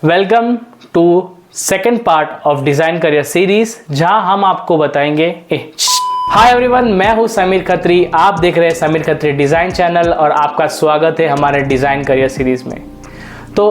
Welcome to second part of design career series, जहां हम आपको बताएंगे हाय एवरीवन, मैं हूं समीर खत्री। आप देख रहे हैं समीर खत्री डिज़ाइन चैनल और आपका स्वागत है हमारे डिज़ाइन करियर सीरीज में। तो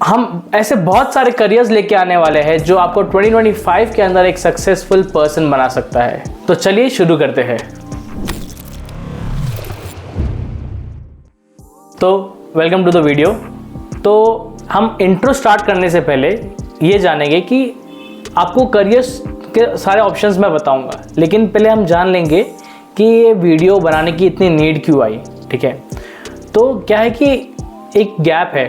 हम ऐसे बहुत सारे करियर्स लेके आने वाले हैं जो आपको 2025 के अंदर एक सक्सेसफुल पर्सन बना सकता है। तो चलिए शुरू करते हैं। तो वेलकम टू द वीडियो। तो हम इंट्रो स्टार्ट करने से पहले ये जानेंगे कि आपको करियर्स के सारे ऑप्शंस मैं बताऊंगा, लेकिन पहले हम जान लेंगे कि ये वीडियो बनाने की इतनी नीड क्यों आई। ठीक है, तो क्या है कि एक गैप है,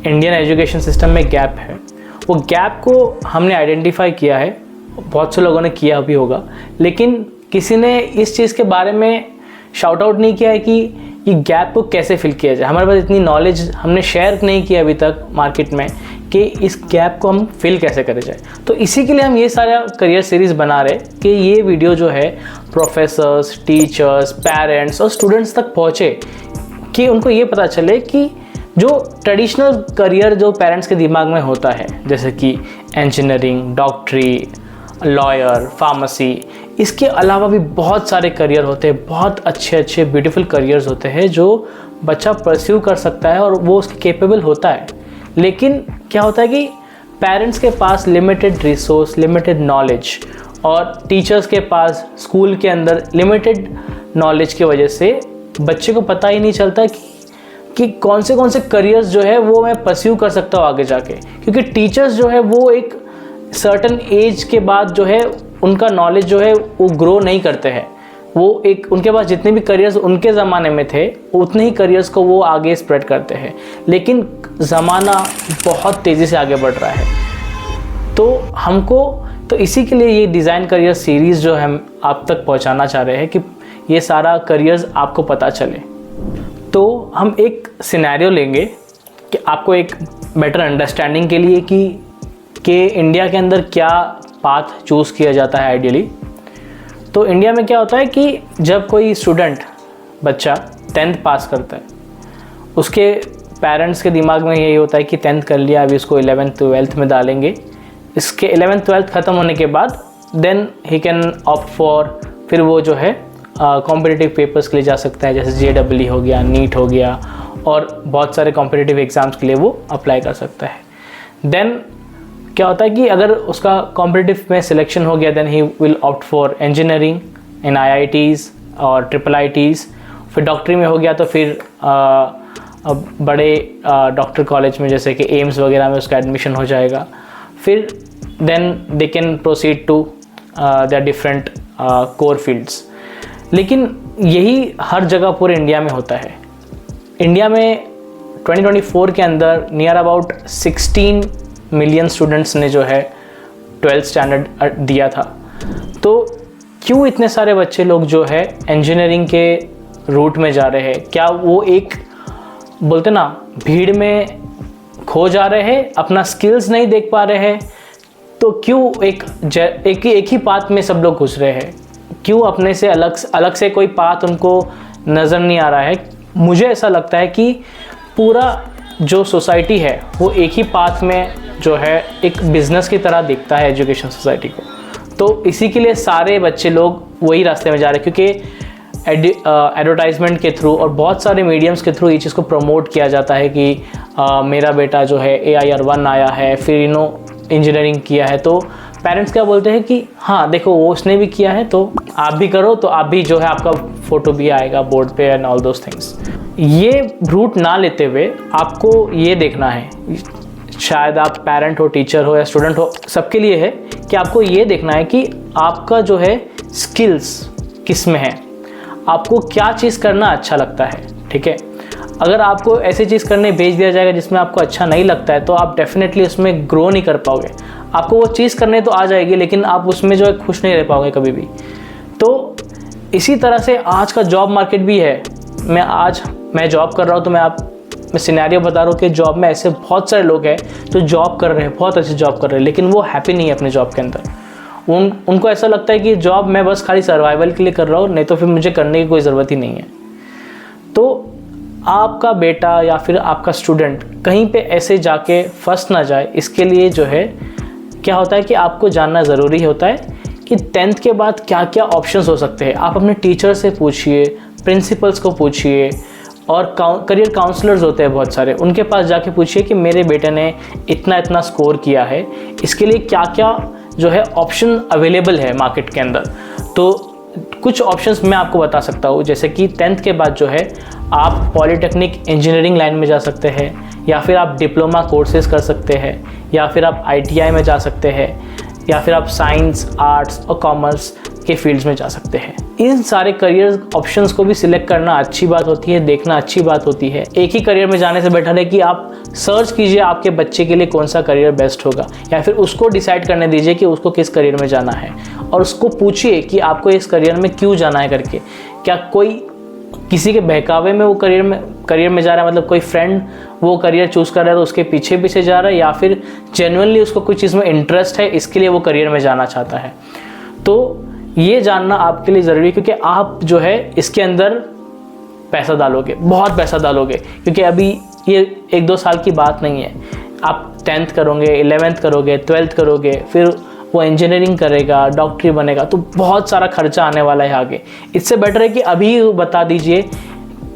इंडियन एजुकेशन सिस्टम में गैप है। वो गैप को हमने आइडेंटिफाई किया है, बहुत से लोगों ने किया भी होगा, लेकिन किसी ने इस चीज़ के बारे में शाउट आउट नहीं किया है कि ये गैप को कैसे फिल किया जाए। हमारे पास इतनी नॉलेज हमने शेयर नहीं किया अभी तक मार्केट में कि इस गैप को हम फिल कैसे करें जाए। तो इसी के लिए हम ये सारा करियर सीरीज़ बना रहे कि ये वीडियो जो है प्रोफेसर्स, टीचर्स, पेरेंट्स और स्टूडेंट्स तक पहुँचे, कि उनको ये पता चले कि जो ट्रेडिशनल करियर जो पेरेंट्स के दिमाग में होता है, जैसे कि इंजीनियरिंग, डॉक्टरी, लॉयर, फार्मेसी, इसके अलावा भी बहुत सारे करियर होते हैं, बहुत अच्छे अच्छे ब्यूटीफुल करियर्स होते हैं जो बच्चा परस्यू कर सकता है और वो उसके केपेबल होता है। लेकिन क्या होता है कि पेरेंट्स के पास लिमिटेड रिसोर्स, लिमिटेड नॉलेज, और टीचर्स के पास स्कूल के अंदर लिमिटेड नॉलेज की वजह से बच्चे को पता ही नहीं चलता कि कौन से करियर्स जो है वो मैं परस्यू कर सकता हूँ आगे जाके। क्योंकि टीचर्स जो है वो एक सर्टन एज के बाद जो है उनका नॉलेज जो है वो ग्रो नहीं करते हैं। वो एक उनके पास जितने भी करियर्स उनके ज़माने में थे उतने ही करियर्स को वो आगे स्प्रेड करते हैं, लेकिन ज़माना बहुत तेज़ी से आगे बढ़ रहा है। तो इसी के लिए ये डिज़ाइन करियर सीरीज़ जो हम आप तक पहुंचाना चाह रहे हैं कि ये सारा करियर्स आपको पता चले। तो हम एक सिनेरियो लेंगे कि आपको एक बेटर अंडरस्टैंडिंग के लिए कि इंडिया के अंदर क्या पाथ चूज़ किया जाता है आइडियली। तो इंडिया में क्या होता है कि जब कोई स्टूडेंट, बच्चा 10th पास करता है, उसके पेरेंट्स के दिमाग में यही होता है कि 10th कर लिया, अभी उसको 11th 12th में डालेंगे। इसके 11th 12th ख़त्म होने के बाद then he can opt for, फिर वो जो है कॉम्पिटिटिव पेपर्स के लिए जा सकता है, जैसे JEE हो गया, नीट हो गया, और बहुत सारे कॉम्पिटिटिव एग्ज़ाम्स के लिए वो अप्लाई कर सकता है। देन क्या होता है कि अगर उसका कॉम्पिटिटिव में सिलेक्शन हो गया, then he will opt for engineering in IITs और IIITs। फिर डॉक्टरी में हो गया तो फिर बड़े डॉक्टर कॉलेज में जैसे कि एम्स वगैरह में उसका एडमिशन हो जाएगा। फिर then they can proceed to the different core fields. लेकिन यही हर जगह पूरे इंडिया में होता है। इंडिया में 2024 के अंदर नियर अबाउट 16 मिलियन स्टूडेंट्स ने जो है 12th स्टैंडर्ड दिया था। तो क्यों इतने सारे बच्चे लोग जो है इंजीनियरिंग के रूट में जा रहे हैं? क्या वो एक बोलते ना भीड़ में खो जा रहे हैं, अपना स्किल्स नहीं देख पा रहे हैं? तो क्यों एक ही पाथ में सब लोग घुस रहे हैं? क्यों अपने से अलग से कोई पाथ उनको नज़र नहीं आ रहा है? मुझे ऐसा लगता है कि पूरा जो सोसाइटी है वो एक ही पाथ में जो है एक बिज़नेस की तरह दिखता है एजुकेशन सोसाइटी को। तो इसी के लिए सारे बच्चे लोग वही रास्ते में जा रहे हैं, क्योंकि एडवर्टाइजमेंट के थ्रू और बहुत सारे मीडियम्स के थ्रू ये चीज़ को प्रमोट किया जाता है कि मेरा बेटा जो है AIR 1 आया है, फिर इंजीनियरिंग किया है। तो पेरेंट्स क्या बोलते हैं कि हाँ देखो वो उसने भी किया है तो आप भी करो, तो आप भी जो है आपका फ़ोटो भी आएगा बोर्ड पे एंड ऑल दोज थिंग्स। ये रूट ना लेते हुए आपको ये देखना है, शायद आप पेरेंट हो, टीचर हो या स्टूडेंट हो, सबके लिए है कि आपको ये देखना है कि आपका जो है स्किल्स किस में है, आपको क्या चीज़ करना अच्छा लगता है। ठीक है, अगर आपको ऐसी चीज़ करने भेज दिया जाएगा जिसमें आपको अच्छा नहीं लगता है तो आप डेफिनेटली उसमें ग्रो नहीं कर पाओगे। आपको वो चीज़ करने तो आ जाएगी, लेकिन आप उसमें जो है खुश नहीं रह पाओगे कभी भी। तो इसी तरह से आज का जॉब मार्केट भी है। मैं जॉब कर रहा हूँ तो मैं सिनेरियो बता रहा हूँ कि जॉब में ऐसे बहुत सारे लोग हैं जो जॉब कर रहे हैं, बहुत अच्छी जॉब कर रहे हैं, लेकिन वो हैप्पी नहीं है अपने जॉब के अंदर। उनको ऐसा लगता है कि जॉब मैं बस खाली सर्वाइवल के लिए कर रहा हूँ, नहीं तो फिर मुझे करने की कोई ज़रूरत ही नहीं है। तो आपका बेटा या फिर आपका स्टूडेंट कहीं पे ऐसे जाके फंस ना जाए, इसके लिए जो है क्या होता है कि आपको जानना ज़रूरी होता है कि 10th के बाद क्या क्या ऑप्शंस हो सकते हैं। आप अपने टीचर से पूछिए, प्रिंसिपल्स को पूछिए, और करियर काउंसलर्स होते हैं बहुत सारे, उनके पास जाके पूछिए कि मेरे बेटे ने इतना इतना स्कोर किया है, इसके लिए क्या क्या जो है ऑप्शन अवेलेबल है मार्केट के अंदर। तो कुछ ऑप्शंस मैं आपको बता सकता हूँ, जैसे कि 10th के बाद जो है आप पॉलीटेक्निक इंजीनियरिंग लाइन में जा सकते हैं, या फिर आप डिप्लोमा कोर्सेज कर सकते हैं, या फिर आप ITI में जा सकते हैं, या फिर आप साइंस, आर्ट्स और कॉमर्स के फील्ड्स में जा सकते हैं। इन सारे करियर ऑप्शंस को भी सिलेक्ट करना अच्छी बात होती है, देखना अच्छी बात होती है। एक ही करियर में जाने से बेटर है कि आप सर्च कीजिए आपके बच्चे के लिए कौन सा करियर बेस्ट होगा, या फिर उसको डिसाइड करने दीजिए कि उसको किस करियर में जाना है, और उसको पूछिए कि आपको इस करियर में क्यों जाना है करके। क्या कोई किसी के बहकावे में वो करियर में जा रहा है, मतलब कोई फ्रेंड वो करियर चूज़ कर रहा है तो उसके पीछे पीछे जा रहा है, या फिर जेन्युइनली उसको कुछ चीज़ में इंटरेस्ट है इसके लिए वो करियर में जाना चाहता है। तो ये जानना आपके लिए ज़रूरी है, क्योंकि आप जो है इसके अंदर पैसा डालोगे, बहुत पैसा डालोगे, क्योंकि अभी ये 1-2 साल की बात नहीं है। आप 10th करोगे, 11th करोगे, 12th करोगे, फिर वो इंजीनियरिंग करेगा, डॉक्टरी बनेगा, तो बहुत सारा खर्चा आने वाला है आगे। इससे बेटर है कि अभी बता दीजिए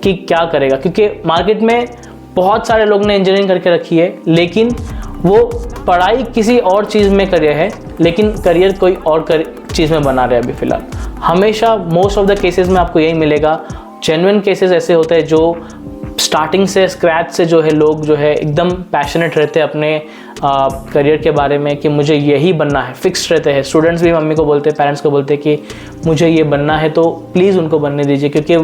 कि क्या करेगा, क्योंकि मार्केट में बहुत सारे लोग ने इंजीनियरिंग करके रखी है, लेकिन वो पढ़ाई किसी और चीज़ में करियर है, लेकिन करियर कोई और चीज़ में बना रहे हैं अभी फ़िलहाल। हमेशा मोस्ट ऑफ द केसेस में आपको यही मिलेगा। जेन्युइन केसेस ऐसे होते हैं जो स्टार्टिंग से, स्क्रैच से जो है लोग जो है एकदम पैशनेट रहते हैं अपने करियर के बारे में कि मुझे यही बनना है, फिक्स रहते हैं। स्टूडेंट्स भी मम्मी को बोलते हैं, पेरेंट्स को बोलते हैं कि मुझे ये बनना है, तो प्लीज़ उनको बनने दीजिए, क्योंकि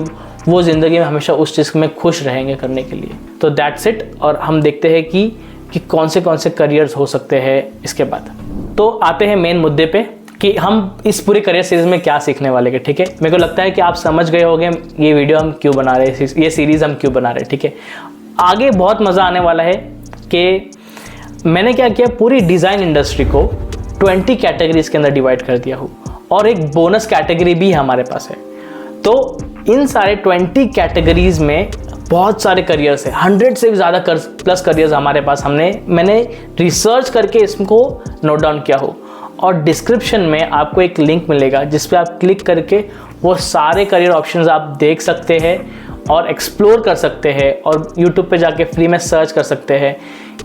वो ज़िंदगी में हमेशा उस चीज़ में खुश रहेंगे करने के लिए। तो दैट्स इट। और हम देखते हैं कि कौन से करियर्स हो सकते हैं इसके बाद। तो आते हैं मेन मुद्दे पे कि हम इस पूरे करियर सीरीज़ में क्या सीखने वाले हैं। ठीक है, मेरे को लगता है कि आप समझ गए होंगे ये वीडियो हम क्यों बना रहे हैं, ये सीरीज़ हम क्यों बना रहे हैं। ठीक है, आगे बहुत मज़ा आने वाला है कि मैंने क्या किया, पूरी डिज़ाइन इंडस्ट्री को 20 कैटेगरीज के अंदर डिवाइड कर दिया हूँ, और एक बोनस कैटेगरी भी हमारे पास है। तो इन सारे 20 कैटेगरीज में बहुत सारे करियर्स हैं, 100 से भी ज़्यादा प्लस करियर्स हमारे पास। मैंने रिसर्च करके इसको नोट डाउन किया हो, और डिस्क्रिप्शन में आपको एक लिंक मिलेगा जिस पे आप क्लिक करके वो सारे करियर ऑप्शंस आप देख सकते हैं और एक्सप्लोर कर सकते हैं, और यूट्यूब पे जाके फ्री में सर्च कर सकते हैं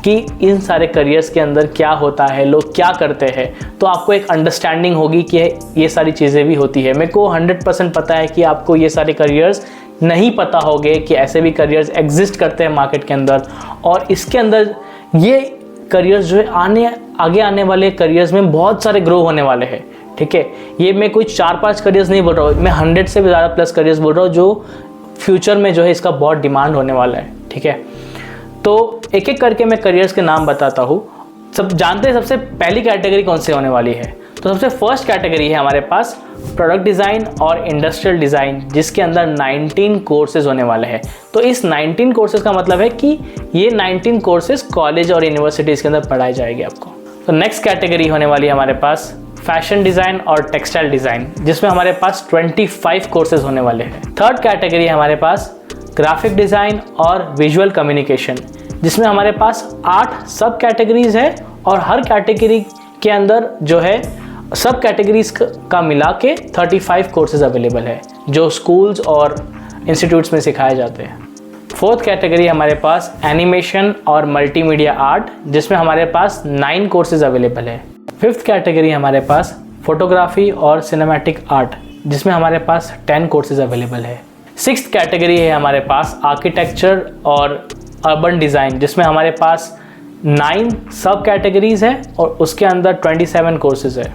कि इन सारे करियर्स के अंदर क्या होता है, लोग क्या करते हैं। तो आपको एक अंडरस्टैंडिंग होगी कि ये सारी चीज़ें भी होती है। मेरे को 100% पता है कि आपको ये सारे करियर्स नहीं पता होंगे कि ऐसे भी करियर्स एग्जिस्ट करते हैं मार्केट के अंदर, और इसके अंदर ये करियर्स जो है आगे आने वाले करियर्स में बहुत सारे ग्रो होने वाले हैं। ठीक है, ये मैं कोई 4-5 करियर्स नहीं बोल रहा हूँ, मैं 100 से भी ज़्यादा प्लस करियर्स बोल रहा हूँ जो फ्यूचर में जो है इसका बहुत डिमांड होने वाला है। ठीक है, तो एक एक करके मैं करियर्स के नाम बताता हूँ। सब जानते हैं सबसे पहली कैटेगरी कौन सी होने वाली है। तो सबसे फर्स्ट कैटेगरी है हमारे पास प्रोडक्ट डिज़ाइन और इंडस्ट्रियल डिज़ाइन, जिसके अंदर 19 कोर्सेज होने वाले हैं। तो इस 19 कोर्सेज का मतलब है कि ये 19 कोर्सेज कॉलेज और यूनिवर्सिटीज़ के अंदर पढ़ाए जाएंगे आपको। तो नेक्स्ट कैटेगरी होने वाली है हमारे पास फैशन डिज़ाइन और टेक्सटाइल डिज़ाइन, जिसमें हमारे पास 25 कोर्सेज होने वाले हैं। थर्ड कैटेगरी है हमारे पास ग्राफिक डिज़ाइन और विजुअल कम्युनिकेशन, जिसमें हमारे पास 8 सब कैटेगरीज है, और हर कैटेगरी के अंदर जो है सब कैटेगरीज का मिला के 35 कोर्सेज अवेलेबल है जो स्कूल्स और इंस्टीट्यूट्स में सिखाए जाते हैं। फोर्थ कैटेगरी हमारे पास एनिमेशन और मल्टीमीडिया आर्ट, जिसमें हमारे पास 9 कोर्सेज अवेलेबल है। फिफ्थ कैटेगरी हमारे पास फोटोग्राफी और सिनेमैटिक आर्ट, जिसमें हमारे पास 10 कोर्सेज अवेलेबल है। सिक्स्थ कैटेगरी है हमारे पास आर्किटेक्चर और अर्बन डिज़ाइन, जिसमें हमारे पास 9 सब कैटेगरीज है और उसके अंदर 27 कोर्सेज है।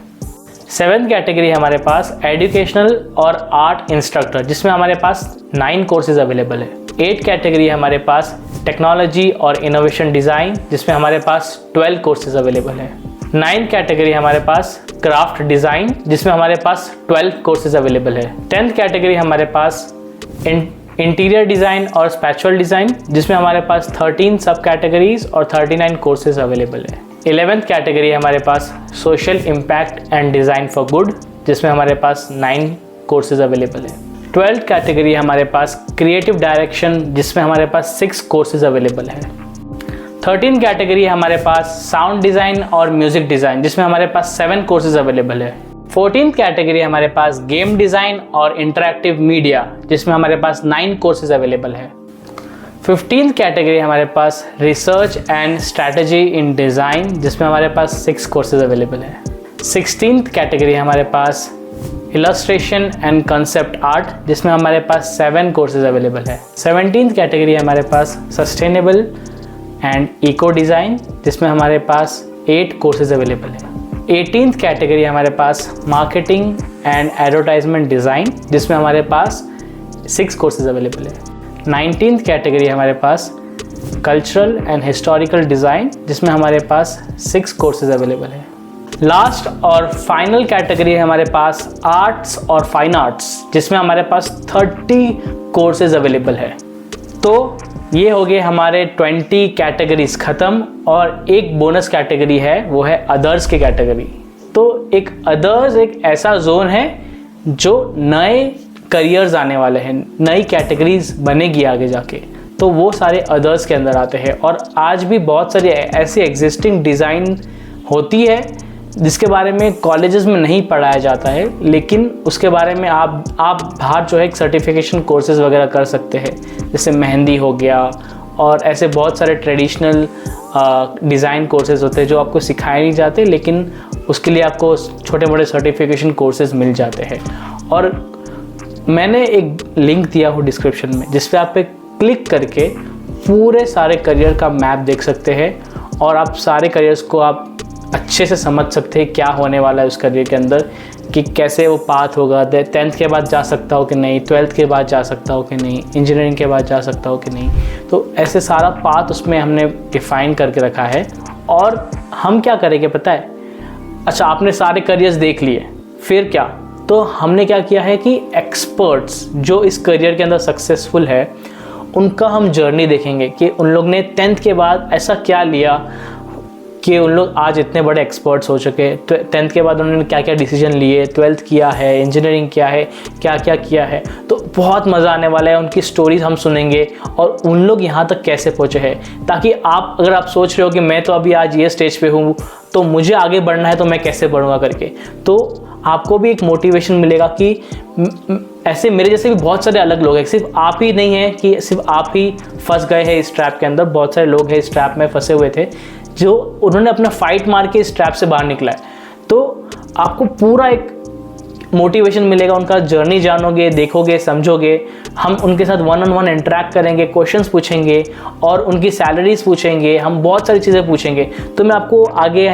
सेवेंथ कैटेगरी है हमारे पास एजुकेशनल और आर्ट इंस्ट्रक्टर, जिसमें हमारे पास 9 कोर्सेज अवेलेबल है। 8 कैटेगरी है हमारे पास टेक्नोलॉजी और इनोवेशन डिज़ाइन, जिसमें हमारे पास 12 कोर्सेज अवेलेबल है। 9th कैटेगरी हमारे पास क्राफ्ट डिज़ाइन, जिसमें हमारे पास 12 कोर्सेज अवेलेबल है। 10th कैटेगरी हमारे पास इंटीरियर डिज़ाइन और स्पैचुअल डिज़ाइन, जिसमें हमारे पास 13 सब कैटेगरीज और 39 कोर्सेज अवेलेबल है। 11th कैटेगरी है हमारे पास social impact and design for good, जिसमें हमारे पास 9 कोर्सेज अवेलेबल है। 12th कैटेगरी हमारे पास क्रिएटिव डायरेक्शन, जिसमें हमारे पास 6 कोर्सेज अवेलेबल है। 13th कैटेगरी हमारे पास साउंड डिज़ाइन और म्यूज़िक डिज़ाइन, जिसमें हमारे पास 7 कोर्सेज अवेलेबल है। 14th कैटेगरी हमारे पास गेम डिज़ाइन और इंटरैक्टिव मीडिया, जिसमें हमारे पास 9 कोर्सेज अवेलेबल है। 15th कैटेगरी हमारे पास research and strategy in design, जिसमें हमारे पास 6 कोर्सेज अवेलेबल है। 16th कैटेगरी हमारे पास इलस्ट्रेशन एंड कंसेप्ट आर्ट, जिसमें हमारे पास 7 कोर्सेज अवेलेबल है। 17th कैटेगरी हमारे पास सस्टेनेबल एंड इको डिज़ाइन, जिसमें हमारे पास 8 कोर्सेज अवेलेबल है। 18th कैटेगरी हमारे पास मार्केटिंग एंड एडवर्टाइजमेंट डिज़ाइन, जिसमें हमारे पास 6 कोर्सेज अवेलेबल है। 19th कैटेगरी हमारे पास कल्चरल एंड हिस्टोरिकल डिज़ाइन, जिसमें हमारे पास 6 कोर्सेज अवेलेबल है। लास्ट और फाइनल कैटेगरी है हमारे पास आर्ट्स और फाइन आर्ट्स, जिसमें हमारे पास 30 कोर्सेज अवेलेबल है। तो ये हो गए हमारे 20 कैटेगरीज ख़त्म, और एक बोनस कैटेगरी है, वो है अदर्स की कैटेगरी। तो एक अदर्स एक ऐसा जोन है जो नए करियर्स आने वाले हैं, नई कैटेगरीज बनेगी आगे जाके, तो वो सारे अदर्स के अंदर आते हैं। और आज भी बहुत सारी ऐसी एग्जिस्टिंग डिज़ाइन होती है जिसके बारे में कॉलेजेस में नहीं पढ़ाया जाता है, लेकिन उसके बारे में आप बाहर जो है एक सर्टिफिकेशन कोर्सेज वगैरह कर सकते हैं, जैसे मेहंदी हो गया, और ऐसे बहुत सारे ट्रेडिशनल डिज़ाइन कोर्सेज होते हैं जो आपको सिखाए नहीं जाते, लेकिन उसके लिए आपको छोटे मोटे सर्टिफिकेशन कोर्सेज मिल जाते हैं। और मैंने एक लिंक दिया हो डिस्क्रिप्शन में, जिस पे आप पे क्लिक करके पूरे सारे करियर का मैप देख सकते हैं, और आप सारे करियर्स को आप अच्छे से समझ सकते हैं क्या होने वाला है उस करियर के अंदर, कि कैसे वो पाथ होगा। 10th के बाद जा सकता हो कि नहीं, 12th के बाद जा सकता हो कि नहीं, इंजीनियरिंग के बाद जा सकता हो कि नहीं। तो ऐसे सारा पाथ उसमें हमने डिफ़ाइन करके रखा है। और हम क्या करेंगे पता है, अच्छा आपने सारे करियर्स देख लिए, फिर क्या, तो हमने क्या किया है कि एक्सपर्ट्स जो इस करियर के अंदर सक्सेसफुल है, उनका हम जर्नी देखेंगे कि उन लोग ने 10th के बाद ऐसा क्या लिया कि उन लोग आज इतने बड़े एक्सपर्ट्स हो चुके। 10th के बाद उन्होंने क्या क्या डिसीजन लिए, 12th किया है, इंजीनियरिंग किया है, क्या क्या किया है। तो बहुत मज़ा आने वाला है, उनकी स्टोरीज हम सुनेंगे और उन लोग यहाँ तक कैसे पहुँचे हैं, ताकि आप अगर आप सोच रहे हो कि मैं तो अभी आज ये स्टेज पे हूँ तो मुझे आगे बढ़ना है, तो मैं कैसे बढ़ूँगा करके, तो आपको भी एक मोटिवेशन मिलेगा कि ऐसे मेरे जैसे भी बहुत सारे अलग लोग हैं। सिर्फ आप ही नहीं है कि सिर्फ आप ही फंस गए हैं इस ट्रैप के अंदर, बहुत सारे लोग हैं इस ट्रैप में फंसे हुए थे, जो उन्होंने अपना फाइट मार के इस ट्रैप से बाहर निकला है। तो आपको पूरा एक मोटिवेशन मिलेगा, उनका जर्नी जानोगे, देखोगे, समझोगे। हम उनके साथ 1-on-1 इंटरेक्ट करेंगे, क्वेश्चंस पूछेंगे और उनकी सैलरीज पूछेंगे, हम बहुत सारी चीज़ें पूछेंगे। तो मैं आपको आगे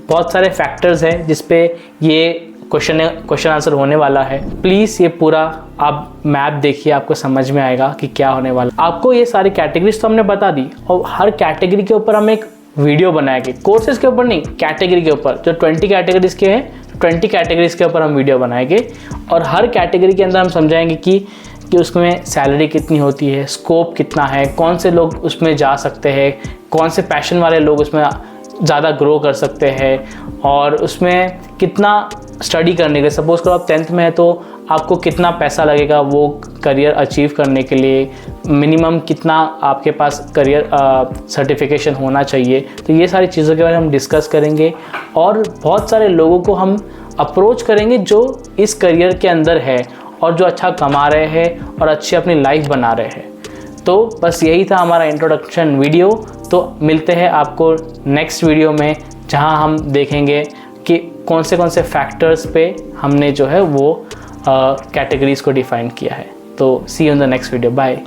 बहुत सारे फैक्टर्स हैं जिस पे ये क्वेश्चन आंसर होने वाला है। प्लीज़ ये पूरा आप मैप देखिए, आपको समझ में आएगा कि क्या होने वाला। आपको ये सारी कैटेगरीज तो हमने बता दी, और हर कैटेगरी के ऊपर हम एक वीडियो बनाएंगे, कोर्सेज के ऊपर नहीं, कैटेगरी के ऊपर। जो 20 कैटेगरीज के हैं, 20 कैटेगरीज के ऊपर हम वीडियो बनाएंगे, और हर कैटेगरी के अंदर हम समझाएंगे कि उसमें सैलरी कितनी होती है, स्कोप कितना है, कौन से लोग उसमें जा सकते हैं, कौन से पैशन वाले लोग उसमें ज़्यादा ग्रो कर सकते हैं, और उसमें कितना स्टडी करने के, सपोज़ करो आप 10th में है तो आपको कितना पैसा लगेगा वो करियर अचीव करने के लिए, मिनिमम कितना आपके पास करियर सर्टिफिकेशन होना चाहिए। तो ये सारी चीज़ों के बारे में हम डिस्कस करेंगे, और बहुत सारे लोगों को हम अप्रोच करेंगे जो इस करियर के अंदर है और जो अच्छा कमा रहे हैं और अच्छी अपनी लाइफ बना रहे हैं। तो बस यही था हमारा इंट्रोडक्शन वीडियो। तो मिलते हैं आपको नेक्स्ट वीडियो में, जहां हम देखेंगे कि कौन से फैक्टर्स पे हमने जो है वो कैटेगरीज को डिफ़ाइन किया है। तो see you in the next video, bye.